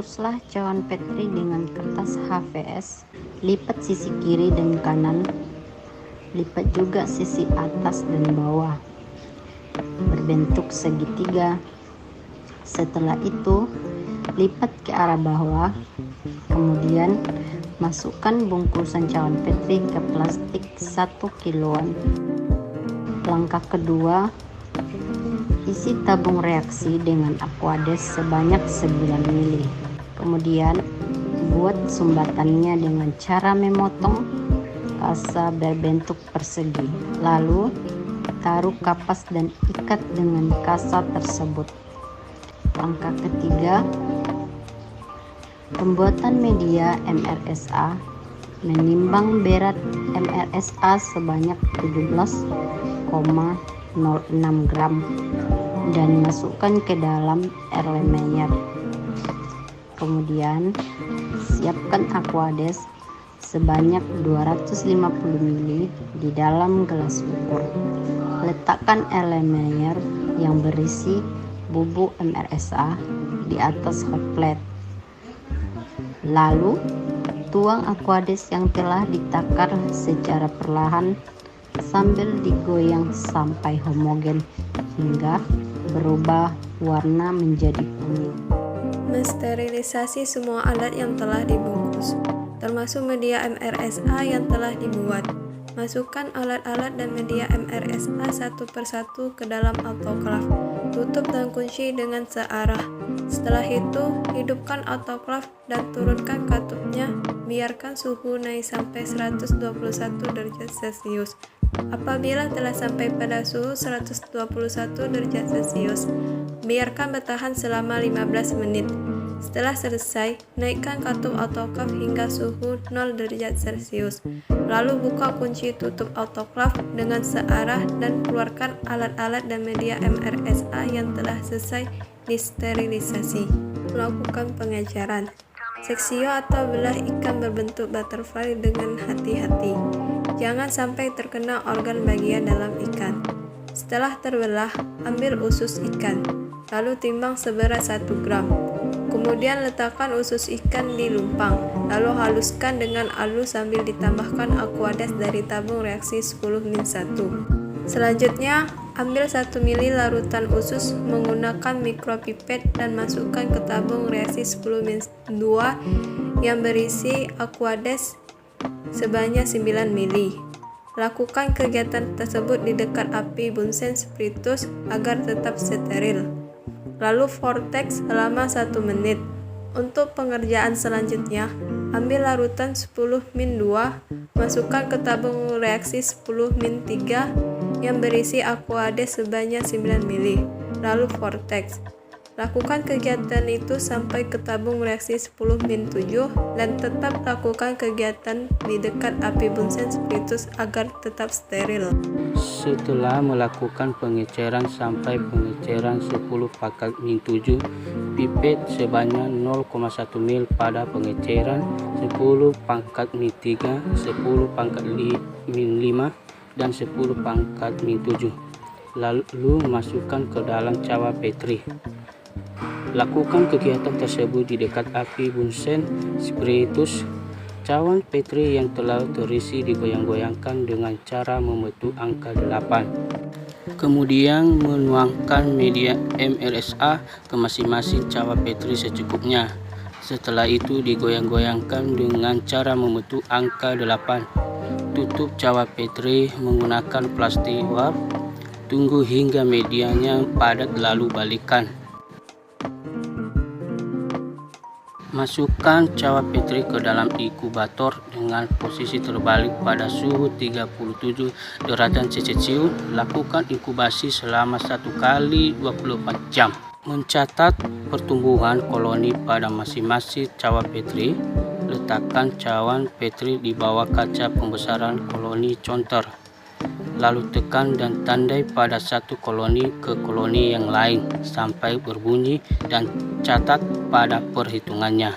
Bungkuslah cawan Petri dengan kertas HVS, lipat sisi kiri dan kanan, lipat juga sisi atas dan bawah, berbentuk segitiga. Setelah itu, lipat ke arah bawah, kemudian masukkan bungkusan cawan Petri ke plastik 1 kiloan. Langkah kedua, isi tabung reaksi dengan Aquades sebanyak 9 ml. Kemudian, buat sumbatannya dengan cara memotong kasa berbentuk persegi. Lalu, taruh kapas dan ikat dengan kasa tersebut. Langkah ketiga, pembuatan media MRSA. Menimbang berat MRSA sebanyak 17,06 gram dan masukkan ke dalam Erlenmeyer. Kemudian siapkan Aquades sebanyak 250 ml di dalam gelas ukur. Letakkan Erlenmeyer yang berisi bubuk MRSA di atas hot plate. Lalu tuang Aquades yang telah ditakar secara perlahan sambil digoyang sampai homogen hingga berubah warna menjadi kuning. Mensterilisasi semua alat yang telah dibungkus, termasuk media MRSA yang telah dibuat. Masukkan alat-alat dan media MRSA satu persatu ke dalam autoklaf. Tutup dan kunci dengan searah. Setelah itu, hidupkan autoklaf dan turunkan katupnya. Biarkan suhu naik sampai 121 derajat Celcius. Apabila telah sampai pada suhu 121 derajat Celcius, biarkan bertahan selama 15 menit. Setelah selesai, naikkan katup autoklaf hingga suhu 0 derajat Celcius. Lalu buka kunci tutup autoklaf dengan searah dan keluarkan alat-alat dan media MRSA yang telah selesai disterilisasi. Melakukan pengejaran. Seksio atau belah ikan berbentuk butterfly dengan hati-hati. Jangan sampai terkena organ bagian dalam ikan. Setelah terbelah, ambil usus ikan, lalu timbang seberat 1 gram. Kemudian letakkan usus ikan di lumpang, lalu haluskan dengan halus sambil ditambahkan Aquades dari tabung reaksi 10-1. Selanjutnya, ambil 1 ml larutan usus menggunakan mikropipet dan masukkan ke tabung reaksi 10-2 yang berisi Aquades sebanyak 9 ml. Lakukan kegiatan tersebut di dekat api Bunsen spiritus agar tetap steril. Lalu vortex selama 1 menit. Untuk pengerjaan selanjutnya, ambil larutan 10-2, masukkan ke tabung reaksi 10-3 yang berisi Aquades sebanyak 9 ml, lalu vortex. Lakukan kegiatan itu sampai ke tabung reaksi 10-7 dan tetap lakukan kegiatan di dekat api Bunsen spiritus agar tetap steril. Setelah melakukan pengeceran sampai pengeceran 10/-7, pipet sebanyak 0,1 ml pada pengeceran 10/-3, 10/-5, dan 10/-7. Lalu masukkan ke dalam cawan Petri. Lakukan kegiatan tersebut di dekat api Bunsen spiritus. Cawan Petri yang telah terisi digoyang-goyangkan dengan cara membentuk angka 8. Kemudian menuangkan media MRSA ke masing-masing cawan Petri secukupnya. Setelah itu digoyang-goyangkan dengan cara membentuk angka 8. Tutup cawan Petri menggunakan plastik wrap. Tunggu hingga medianya padat lalu balikkan. Masukkan cawan Petri ke dalam inkubator dengan posisi terbalik pada suhu 37 derajat Celcius. Lakukan inkubasi selama 1 kali 24 jam. Mencatat pertumbuhan koloni pada masing-masing cawan Petri. Letakkan cawan Petri di bawah kaca pembesaran koloni conter. Lalu tekan dan tandai pada satu koloni ke koloni yang lain sampai berbunyi dan catat pada perhitungannya.